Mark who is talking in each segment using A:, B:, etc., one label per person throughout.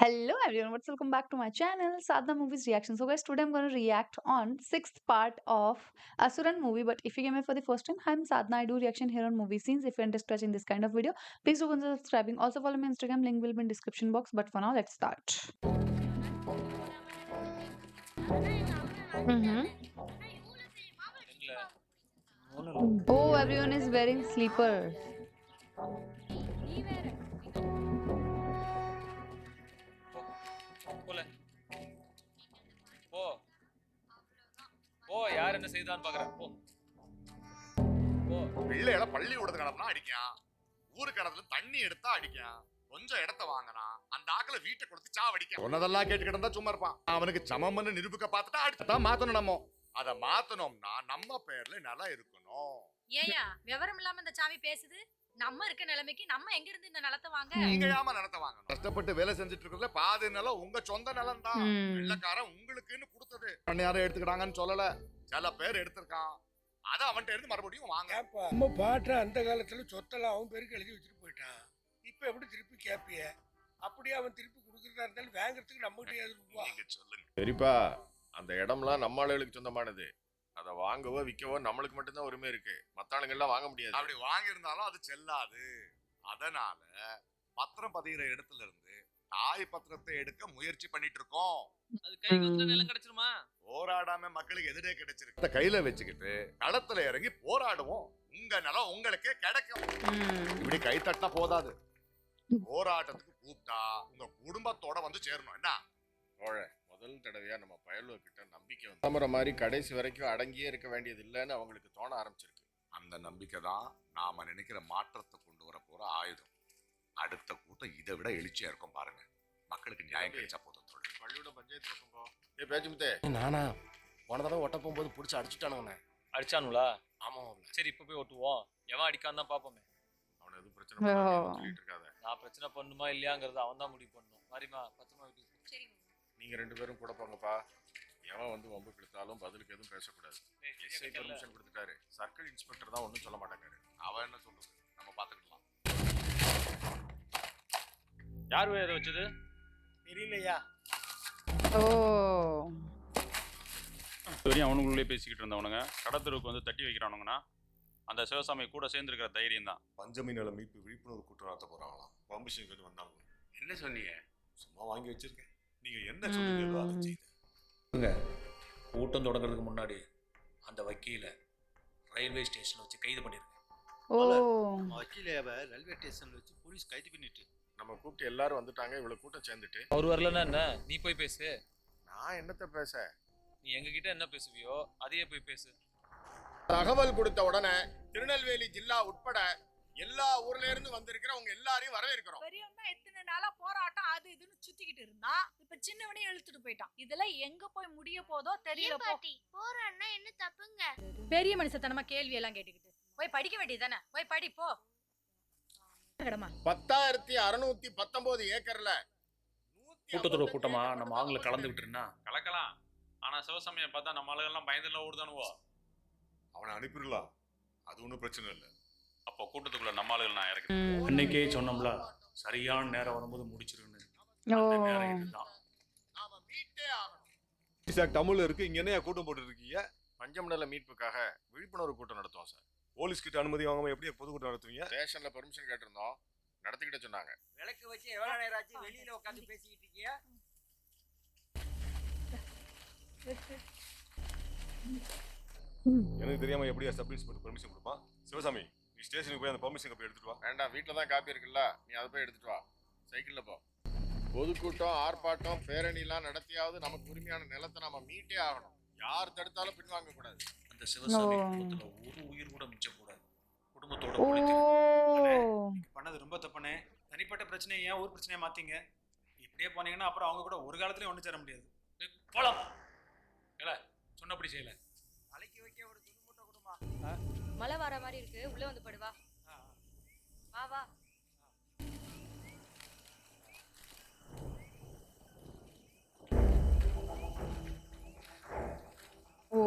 A: Hello everyone, welcome back to my channel Sadhna Movies Reaction. So guys, today I'm going to react on sixth part of Asuran movie. But if you came here for the first time, I'm Sadhna. I do reaction here on movie scenes. If you're interested in this kind of video, please do consider subscribing. Also follow me on Instagram, link will be in description box. But for now, let's start. Mm-hmm. Oh, everyone is wearing sleepers.
B: போல போ போ யார் என்ன செய்தான்னு பாக்குறேன் போ போ
C: பிள்ளைகளை பள்ளிக்கூடத்துக்கு அனுப்புனா அடிக்கான், ஊருக்கு இடத்துல தண்ணி எடுத்தா அடிக்கான், கொஞ்சம் இடத்த வாங்கினா அந்த ஆக்களை வீட்டை கொடுத்து சாவடிக்கான். சொன்னதெல்லாம் கேட்டு கிடந்தா சும்மா இருப்பான். அவனுக்கு சமம்னு நிரூபிக்க பார்த்துட்டா அடிச்சுதான் மாத்தணும். நம்ம அதை மாத்தணும்னா நம்ம பேர்ல நிலம் இருக்கணும்.
D: ஏயா விவரம் இல்லாம இந்த சாமி பேசுது? நம்ம இருக்க நிலைமைக்கு நம்ம எங்க இருந்து இந்த நிலத்தை வாங்க?
C: நீங்க ஏமா நிலத்தை வாங்கணும்? கஷ்டப்பட்டு வேலை செஞ்சுட்டு இருக்கிறதுல பாதி நிலம் உங்க சொந்த நிலம் தான். வெள்ளக்காரன் உங்களுக்குன்னு கொடுத்தது யாரும் எடுத்துக்கிட்டாங்கன்னு சொல்லல, சில பேர் எடுத்திருக்கான். அதை அவன்கிட்ட இருந்து மறுபடியும் வாங்க.
E: நம்ம பாட்ட அந்த காலத்துல சொத்தெல்லாம் அவன் பேருக்கு எழுதி வச்சுட்டு போயிட்டான். இப்ப எப்படி திருப்பி கேப்பிய? அப்படியே அவன் திருப்பி கொடுக்கறதா இருந்தாலும் வாங்குறதுக்கு நம்ம கிட்ட
C: நீங்க சொல்லுங்க.
F: சரிப்பா, அந்த இடம்லாம் நம்ம ஆளுகளுக்கு சொந்தமானது. அதை வாங்கவோ விற்கவோ நம்மளுக்கு மட்டும்தான் உரிமை இருக்கு. மற்ற ஆளுங்கள்லாம் வாங்க முடியாது.
C: அப்படி வாங்கியிருந்தாலும் அது செல்லாது. அதனால பத்திரம் பதிகிற இடத்துல இருந்து தாய் பத்திரத்தை எடுக்க முயற்சி பண்ணிட்டு இருக்கோம்.
B: அது கைக்கு வந்து நிலம் கிடைச்சிருமா?
C: போராடாம மக்களுக்கு எதிரே கிடைச்சிருக்கு. இத கையில வச்சுக்கிட்டு களத்துல இறங்கி போராடுவோம். உங்க நிலம் உங்களுக்கு கிடைக்கும். இப்படி கை தட்டினா போதாது, போராட்டத்துக்கு கூப்பிட்டா உங்க குடும்பத்தோட வந்து சேரணும். என்ன
F: முதல் தடவையா நம்ம பயலுவ கிட்ட நம்பிக்கை வந்து கிளம்புற மாதிரி கடைசி வரைக்கும் அடங்கியே இருக்க வேண்டியது இல்லைன்னு அவங்களுக்கு தோண ஆரம்பிச்சிருக்கு.
C: அந்த நம்பிக்கை தான் நாம நினைக்கிற மாற்றத்தை கொண்டு வர போற ஆயுதம். அடுத்த கூட்டம் இதை விட எழுச்சியா இருக்கும் பாருங்க. மக்களுக்கு நியாயம் கிடைச்சா போதும்.
F: பள்ளியோட பஞ்சாயத்து பக்கம் போ. பேச்சு முத்தே,
E: நானா போன தடவை ஒட்ட போகும்போது பிடிச்சி அடிச்சுட்டானுங்க.
B: அடிச்சானுங்களா?
E: ஆமா.
B: சரி இப்ப போய் ஒட்டுவோம். எவன் அடிக்கான்னு தான் பாப்போமே.
F: அவனை எதுவும் பிரச்சனை பண்ணிட்டு இருக்காத.
B: நான் பிரச்சனை பண்ணுமா இல்லையாங்கிறது அவன் தான் முடிவு பண்ணணும். மாதிரிமா பத்திரமா வீட்டுக்கு
D: சரி
F: நீங்க ரெண்டு பேரும் கூட போங்கப்பா. எவன் வந்து வம்பு கொடுத்தாலும் பதிலுக்கு எதுவும் பேசக்கூடாது. எஸ்ஐ பெர்மிஷன் கொடுத்துட்டாரு. சர்க்கிள் இன்ஸ்பெக்டர் தான் ஒன்றும் சொல்ல மாட்டாங்க.
C: அவன் என்ன சொல்றது, நம்ம பாத்துக்கலாம்.
B: யார் வேற வச்சது
E: தெரியலையா?
A: ஓ,
G: வரையும் அவனுக்குள்ளே பேசிக்கிட்டு இருந்தவனுங்க கடத்தருக்கு வந்து தட்டி வைக்கிறானுங்கன்னா அந்த சிவசாமி கூட சேர்ந்துருக்கிற தைரியம் தான்.
C: பஞ்சமி நல மீட்பு விழிப்புணர்வு கூட்டம் நடத்த போறாங்களாம். பம்புஷன் கொஞ்சம் வந்தாங்க.
F: என்ன சொன்னீங்க?
C: சும்மா வாங்கி வச்சிருக்கேன். நீங்க என்ன சொல்றீங்களோ அதை
H: செய்யுங்க. கூட்டம் தொடங்குறதுக்கு முன்னாடி அந்த வக்கீல ரயில்வே ஸ்டேஷன்ல வச்சு கைது பண்ணிருக்கேன்.
A: ஓ,
I: வக்கீலேவ ரயில்வே ஸ்டேஷன்ல வச்சு போலீஸ் கைது பண்ணிட்டு
F: நம்ம கூப்பிட்டு எல்லாரும் வந்துட்டாங்க. இவ்வளவு கூட்டம் சேர்ந்துட்டு
B: அவர் வரலன்னா என்ன? நீ போய் பேசு.
F: நான் என்னத்த பேச?
B: நீ எங்ககிட்ட என்ன பேசுவியோ அதையே போய் பேசு.
F: தகவல் கொடுத்த உடனே திருநெல்வேலி ஜில்லா உட்பட எல்லா ஊர்ல இருந்து வந்திருக்கிறவங்க எல்லாரையும் வரவேற்கிறோம்.
D: பெரியவன் தான் எத்தனை நாளா போராட்டம் அது இதுன்னு சுத்திக்கிட்டு இருந்தான். இப்ப சின்னவனையும் இழுத்துட்டு போயிட்டான். இதெல்லாம் எங்க போய் முடிய போதோ தெரியல.
J: போறன்னா என்ன தப்புங்க?
D: பெரிய மனுஷத்தனமா கேள்வி எல்லாம் கேட்டுக்கிட்டு போய் படிக்க வேண்டியதானே? போய் படி போ.
F: 10,619 ஏக்கர்ல
H: கூட்டத்தோட கூட்டமா நம்ம ஆளுங்களை கலந்துகிட்டு இருந்தா
G: கலக்கலாம். ஆனா சிவசாமியை பார்த்தா நம்ம ஆளுகள்லாம் பயந்துல ஓடுதானுவோ.
C: அவனை அனுப்பிடலாம், அது ஒன்றும் பிரச்சனை இல்லை.
G: அப்போ கூட்டத்துக்குள்ள நம்ம ஆளுகள் நான் இறக்குறேன்.
H: அன்னைக்கே சொன்னோம்ல, சரியான நேரம் வரும்போது முடிச்சிருன்னு.
A: ஓ,
F: நாம மீட்டே ஆகணும்.
C: தமிழ்ல இருக்கு. இங்க என்ன கூட்டம் போட்டு இருக்கீங்க?
F: பஞ்சமண்டல மீட்புக்காக விழிப்புணர்வு கூட்டம் நடத்துவோம் சார்.
C: போலீஸ் கிட்ட அனுமதி வாங்காம எப்படி பொதுக்கூட்டம் நடத்துவீங்க?
F: ஸ்டேஷன்ல பெர்மிஷன் கேட்டிருந்தோம், நடத்திக்கிட்ட சொன்னாங்க.
I: விளக்கு வச்சு எவ்வளவு நேரம் ஆச்சு வெளியில உட்காந்து பேசிக்கிட்டு இருக்கீங்க?
C: எனக்கு தெரியாம எப்படியா சப் இன்ஸ்பெக்டர் பெர்மிஷன் கொடுப்பான்? சிவசாமி, நீ ஸ்டேஷனுக்கு போய் அந்த பெர்மிஷன் காப்பி எடுத்துட்டு வா.
F: வேண்டாம், வீட்டில் தான் காப்பி இருக்குல்ல, நீ அதை போய் எடுத்துட்டு வா. சைக்கிள்ல போ. பொதுக்கூட்டம், ஆர்ப்பாட்டம், பேரணிலாம் நடத்தியாவது நமக்கு உரிமையான நிலத்தை நம்ம மீட்டே ஆகணும். யார் தடுத்தாலும் பின்வாங்க கூடாது.
H: அந்த சிவசாமி குடும்பத்துல ஒரு உயிர் கூட மிச்சம் கூடாது. குடும்பத்தோட
A: ஓ,
I: பண்ணது ரொம்ப தப்புனே. தனிப்பட்ட பிரச்சனையை ஏன் ஊர் பிரச்சனையை மாத்தீங்க? இப்படியே போனீங்கன்னா அப்புறம் அவங்க கூட ஒரு காலத்துலயும் ஒண்ணு சேர முடியாது.
H: போலாம். ஏல சொன்னபடி செய்யல.
I: நாளைக்கு வைக்க ஒரு துணி மூட்டை கொடுமா.
D: மழை வர மாதிரி இருக்கு, உள்ள வந்து படுவா. வா வா.
A: ஓ,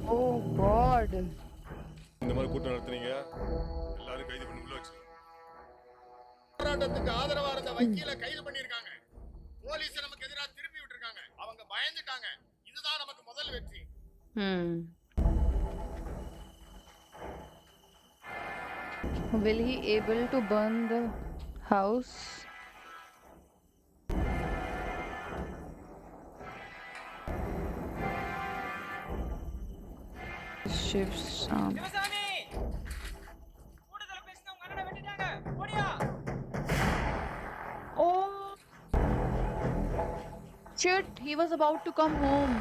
A: oh God.
F: இந்த மாதிரி கூட்டம் நடத்துறீங்க, எல்லாரும் கைது பண்ணி உள்ள வச்சு. போராட்டத்துக்கு ஆதரவா இருந்த வக்கீல கைது பண்ணிருக்காங்க. போலீஸ் நமக்கு எதிராக திருப்பி விட்டுருக்காங்க. அவங்க பயந்துட்டாங்க. இதுதான் நமக்கு முதல் வெற்றி.
A: Will he able to burn the house? Shiv's Oh shit, he was about to come home.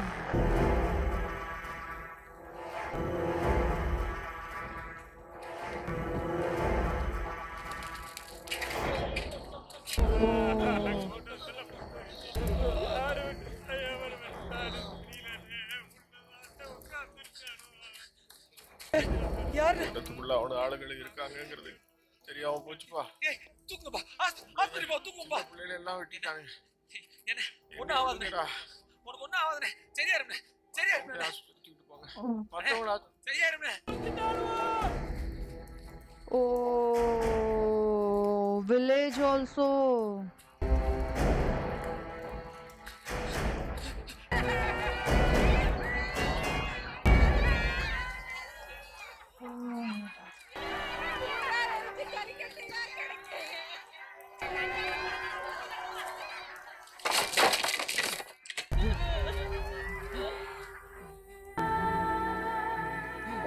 F: கூட்டத்துக்குள்ள அவனு ஆளுகள் இருக்காங்கங்கிறது தெரியாம போச்சுப்பா.
I: தூக்குங்கப்பா ஆஸ்பத்திரி போ தூக்குங்கப்பா.
F: பிள்ளைகள் எல்லாம் வெட்டிட்டாங்க.
I: என்ன ஒண்ணும் ஆகாதுடா. உனக்கு ஒண்ணும் ஆகாதுடா. சரியா இருடா. சரியா இருடா.
F: ஆஸ்பத்திரிக்கு போங்க. மத்தவங்கள
I: சரியா இருடா.
A: Oh, village also.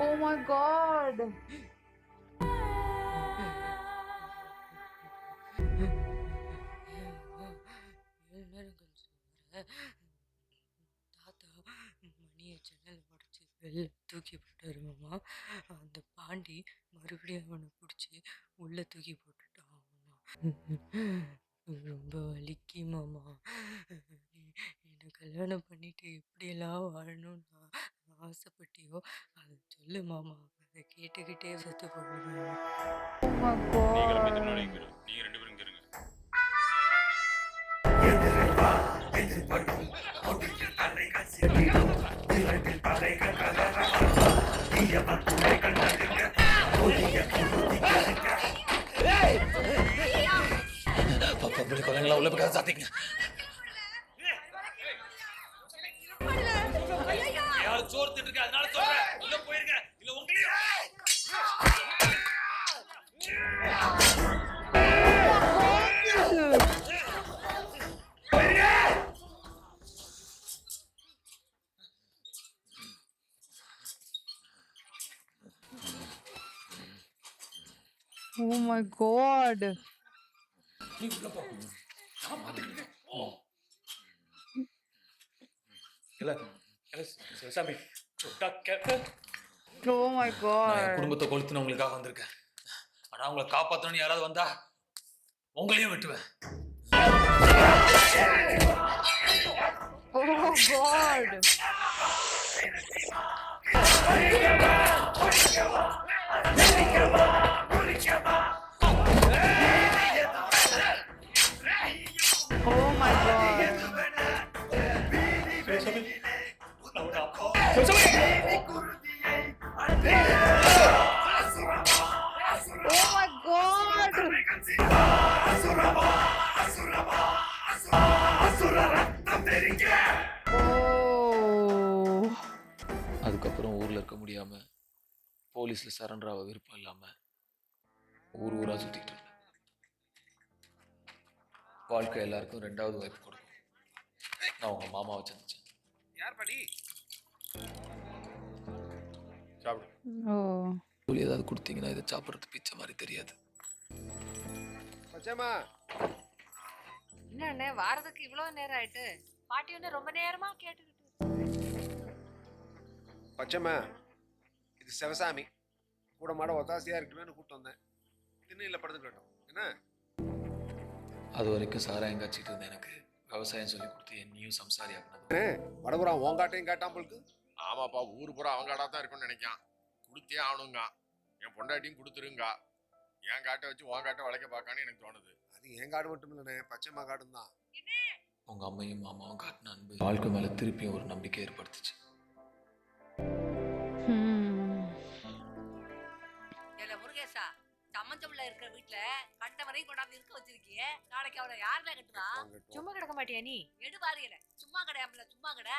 A: Oh my god.
K: தாத்தா மணியை ஜன்னல் உடச்சி வெளில தூக்கி போட்டாரு மாமா. அந்த பாண்டி மறுபடியும் அவனை பிடிச்சி உள்ள தூக்கி போட்டுட்டான் மாமா. ரொம்ப வலிக்கு மாமா. என்னை கல்யாணம் பண்ணிட்டு எப்படியெல்லாம் வாழணும்னு ஆசைப்பட்டியோ அதை சொல்லு மாமா. அதை கேட்டுக்கிட்டே செத்து போடுவேன்.
A: Oh my
G: நீ கிளம்பி
A: god.
G: முன்னாடி இங்க இரு. நீங்க 2 பேரும் இங்க இருங்க.
H: பொம்பளை குழந்தைங்களா உள்ள போய் சாத்திங்க.
I: யாரும் சோறு திட்டு அதனால சொல்றேன். உள்ள போயிருங்க. இல்ல உங்களுக்கு
A: Oh my god.
H: நீ உள்ள போ. நான் பாத்துக்கிறேன். இல்ல சிவசாமி
A: Oh my
H: நான் என்
A: god.
H: குடும்பத்தை கொளுத்துனவங்களுக்காக வந்திருக்கேன். ஆனா அவங்களை காப்பாற்றணும்னு யாராவது வந்தா உங்களையும் வெட்டுவேன்.
A: Oh god. Oh my god. Oh my god. Oh.
H: அதுக்கப்புறம் ஊர்ல இருக்க முடியாம போலீஸ்ல சரண்டர் ஆக விருப்பம் இல்லாம ஊர் ஊரா சுத்திட்டு இருந்தேன். வாழ்க்கை எல்லாருக்கும் 2வது வாய்ப்பு கொடுக்கும். நான் உங்க மாமாவை சந்திச்சேன்.
E: யார் படி
F: சாப்பிடு.
A: Oh.
H: கூலி ஏதாவது கொடுத்தீங்கன்னா இதை சாப்பிட்றது பிச்சை மாதிரி தெரியாது.
E: பச்சைமா
K: என்ன வாரத்துக்கு இவ்வளவு நேரம் ஆயிட்டு?
D: பாட்டி வந்து ரொம்ப நேரமா கேட்டுக்கிட்டு
E: பச்சைமா இது சிவசாமி கூட மாட ஒத்தாசையா இருக்கட்டுமேனு கூப்பிட்டு வந்தேன். திண்ணையில் படுத்துக்கிட்டோம். என்ன
H: அது வரைக்கும் சாராயம் காய்ச்சிட்டு இருந்த எனக்கு விவசாயம் சொல்லி கொடுத்து என்னையும் சம்சாரி ஆகினது.
E: வடபுறம் ஓங்காட்டையும் காட்டாம்பளுக்கு.
F: ஆமாப்பா, ஊர் பூரா அவங்க காடா தான் இருக்கும்னு நினைக்கான். கொடுத்தே ஆகணுங்க. என் பொண்டாட்டியும் கொடுத்துருங்க. என் காட்டை வச்சு உன் காட்டை வளைக்க பார்க்கான்னு எனக்கு தோணுது.
E: அது என் காடு மட்டும் இல்லைண்ணே, பச்சைமா காடும் தான்.
H: உங்க அம்மையும் மாமாவும் காட்டின அன்பு வாழ்க்கை மேல திருப்பியும் ஒரு நம்பிக்கை ஏற்படுத்துச்சு.
D: வரையும் கொண்டாந்து இருக்க வச்சிருக்கியே, நாளைக்கு அவளை யாருல கட்டுவா?
K: சும்மா கிடக்க மாட்டியா நீ?
D: எடு பாரியல, சும்மா கிடையாமல, சும்மா கடை.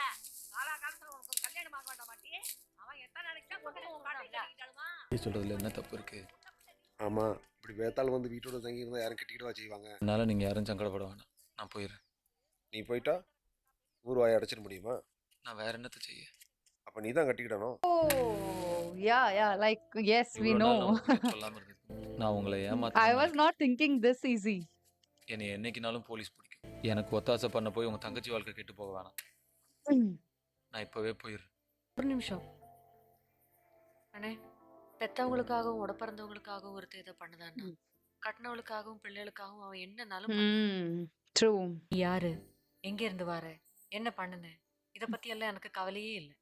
D: காலகாலத்துல உனக்கு ஒரு கல்யாணம் ஆக வேண்டாம் மாட்டியே? அவன் எத்தனை நாளைக்கு தான் கொண்டு போக கட்டிக்கிட்டாலுமா?
H: நீ சொல்கிறதுல என்ன தப்பு இருக்குது?
E: ஆமாம், இப்படி வேத்தாள் வந்து வீட்டோட தங்கி இருந்தால் யாரும் கட்டிக்கிட்டவா செய்வாங்க.
H: அதனால் நீங்கள் யாரும் சங்கடப்பட வேணாம். நான் போயிடுறேன்.
E: நீ போயிட்டா ஊர் வாயை அடைச்சிட முடியுமா?
H: நான் வேற என்னத்தை செய்ய?
E: அப்போ நீ தான் கட்டிக்கிடணும்.
A: Oh, yeah, like, yes, we
H: இவ்வளோ நாள் நான்
A: know.
H: உங்ககிட்ட சொல்லாமல் இருந்தது. நான் உங்களை
A: I
H: ஏமாத்த
A: was not thinking this easy.
H: என்னை என்னைக்குனாலும் போலீஸ் பிடிக்கும். எனக்கு ஒத்தாசை பண்ண போய் உங்கள் தங்கச்சி வாழ்க்கை கெட்டு போக வேணாம். நான் இப்போவே போயிடுறேன்.
K: ஒரு நிமிஷம் அண்ணே, பெத்தவங்களுக்காகவும் உட பிறந்தவங்களுக்காகவும் ஒருத்தர் இதை பண்ணுதான்னா கட்டினவளுக்காகவும் பிள்ளைகளுக்காகவும் அவன் என்னன்னாலும்
A: True.
K: யாரு, எங்க இருந்து வார, என்ன பண்ணுன, இத பத்தி எல்லாம் எனக்கு கவலையே இல்லை.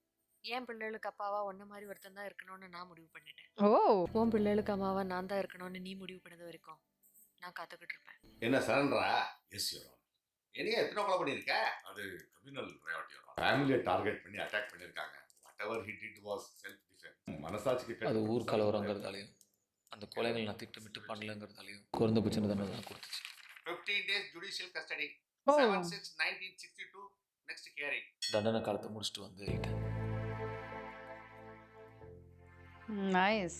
K: என் பிள்ளைகளுக்கு அப்பாவா ஒன்ன மாதிரி ஒருத்தன் தான் இருக்கணும்னு நான் முடிவு பண்ணிட்டேன்.
A: Oh.
K: உன் பிள்ளைகளுக்கு அம்மாவா நான் தான் இருக்கணும்னு நீ முடிவு பண்ணது வரைக்கும் நான் காத்துக்கிட்டு இருப்பேன்.
F: என்ன சரண்டரா? எஸ் யூ என்னைய எத்தனை கொலை பண்ணியிருக்க? அது கிரிமினல் ரையாட் யூ
C: ஃபேமிலியை டார்கெட் பண்ணி அட்டாக் பண்ணிருக்காங்க. whatever he did was self defense. மனசாட்சிக்கு
H: அது ஊர் கலவரங்கிறதாலையும் அந்த கொலைகள் நான் திட்டமிட்டு பண்ணலங்கிறதாலையும் குறைந்தபட்சம் தண்டனை தான் கொடுத்துச்சு.
F: 15 days judicial custody.
A: Oh.
F: 7/6/1962 next hearing.
H: தண்டனை காலத்தை முடிச்சுட்டு வந்துட்டேன்.
A: Nice.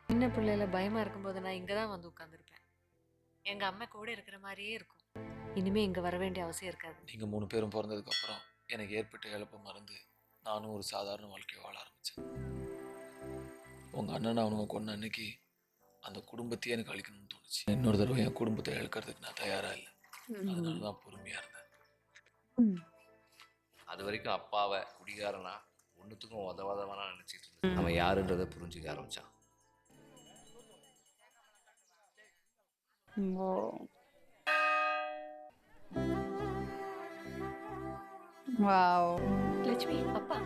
K: சின்ன பிள்ளையில பயமா இருக்கும்போது நான் இங்க தான் வந்து உட்காந்துருப்பேன். எங்க அம்மா கூட இருக்கிற மாதிரியே இருக்கும். இனிமே இங்க வர வேண்டிய அவசியம் இருக்காது.
H: நீங்கள் 3 பேரும் பிறந்ததுக்கு அப்புறம் எனக்கு ஏற்பட்ட இழப்பை மறந்து நானும் ஒரு சாதாரண வாழ்க்கையை வாழ ஆரம்பித்தேன். உங்கள் அண்ணன் அவனுங்க கொன்ன அன்னைக்கு அந்த குடும்பத்தையே எனக்கு அழிக்கணும்னு தோணுச்சு. இன்னொரு தடவை என் குடும்பத்தை இழக்கிறதுக்கு நான் தயாராக இல்லை. அதனால தான் பொறுமையாக இருந்தேன்.
L: அது வரைக்கும் அப்பாவை குடிகாரனா ஒன்றுத்துக்கும் உதவாதவனா நினச்சிட்டு இருந்தேன். அவன் யாருன்றதை புரிஞ்சுக்க ஆரம்பிச்சான்.
A: Wow.
K: லட்சுமி, அப்பா.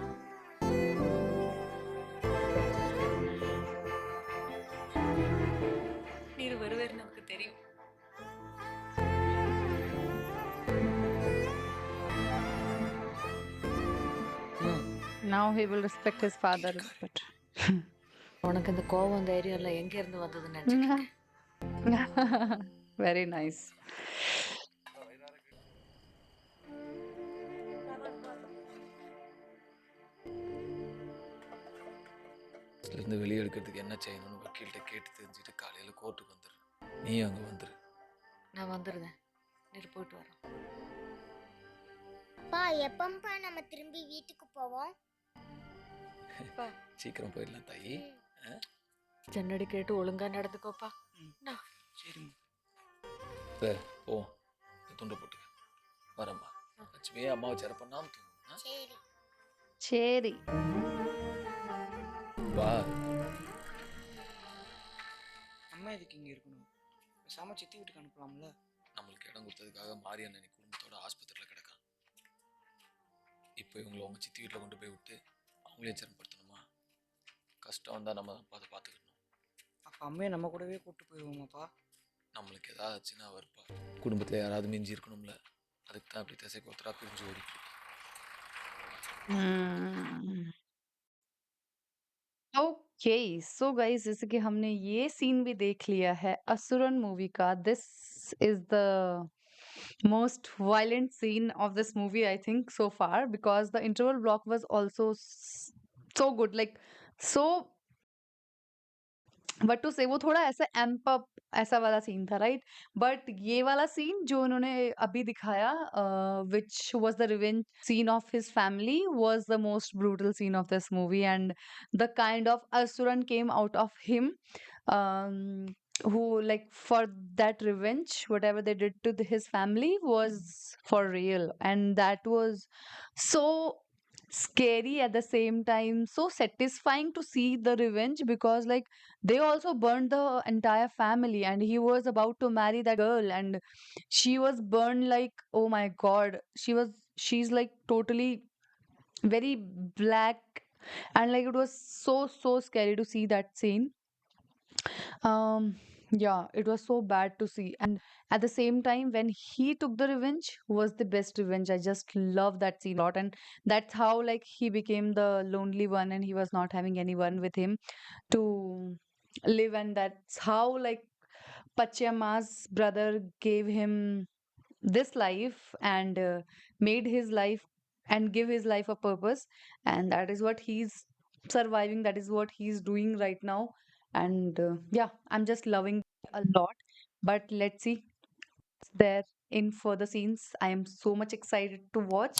K: நீர் வருவேன்னு நமக்கு தெரியும்.
A: Now he will respect his father better.
K: உனக்கு இந்த கோவம் தைரியம் எல்லாம் எங்க இருந்து வந்ததுன்னு நினைச்சிட்டு
A: Very nice.
H: இருந்து வெளியே எடுக்கிறதுக்கு என்ன செய்யணும்னு வக்கீல்கிட்ட கேட்டு தெரிஞ்சுட்டு காலையில் கோர்ட்டுக்கு வந்துடு. நீ அங்கே வந்துடு.
K: நான் வந்துடுறேன். நீர் போயிட்டு வரோம்.
J: பா, எப்பப்பா நம்ம திரும்பி வீட்டுக்கு போவோம்?
H: சீக்கிரம் போயிடலாம் தாயி.
K: ஜன்னடி கேட்டு ஒழுங்கா நடந்துக்கோப்பா.
H: சரி போவோம். துண்டை போட்டுக்க. வரம்மா. லட்சுமியே அம்மாவை சேர பண்ணாமல் தூங்கணும்.
J: சரி.
A: சரி.
H: வா.
M: அம்மா எதுக்கு இங்கே இருக்கணும்? பேசாம சித்தி வீட்டுக்கு அனுப்பலாம்ல?
H: நம்மளுக்கு இடம் கொடுத்ததுக்காக மாரியண்ணன் குடும்பத்தோட ஆஸ்பத்திரியில் கிடக்கான். இப்போ இவங்களை அவங்க சித்தி வீட்டில் கொண்டு போய் விட்டு அவங்களே சிரமப்படுத்தணுமா? கஷ்டம் வந்தால் நம்ம அதை பார்த்துக்கணும்.
M: அப்போ அம்மையை நம்ம கூடவே கூப்பிட்டு போயிடுவோமாப்பா?
H: நம்மளுக்கு ஏதாவது ஆச்சுன்னா வருப்பா. குடும்பத்தில் யாராவது மிஞ்சி இருக்கணும்ல, அதுக்கு தான் அப்படி திசைக்கு ஒருத்தராக பிரிஞ்சு ஓடிட்டு.
A: Okay, so guys, जैसे कि हमने ये सीन भी देख लिया है असुरन मूवी का. This is the most violent scene of this movie, I think, so far, because the interval block was also so good, like so. But to say वो थोड़ा ऐसा amp up ऐसा वाला सीन था, right? But ये वाला scene जो उन्होंने अभी दिखाया, which was the revenge scene of his family, was the most brutal scene of this movie, and the kind of Asuran came out of him, who, like, for that revenge, whatever they did to his family was for real, and that was so scary at the same time, so satisfying to see the revenge, because like they also burned the entire family, and he was about to marry that girl, and she was burned, like, oh my god, she's like totally very black, and like it was so scary to see that scene. Yeah, it was so bad to see, and at the same time when he took the revenge was the best revenge. I just love that scene a lot, and that's how like he became the lonely one, and he was not having anyone with him to live, and that's how like Pachyama's brother gave him this life and made his life and give his life a purpose, and that is what he's surviving, that is what he's doing right now. And yeah, I'm just loving a lot. But let's see what's there in further scenes. I am so much excited to watch.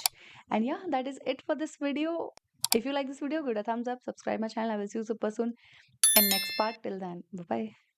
A: And yeah, that is it for this video. If you like this video, give it a thumbs up, subscribe my channel. I will see you super soon in next part. Till then, bye bye.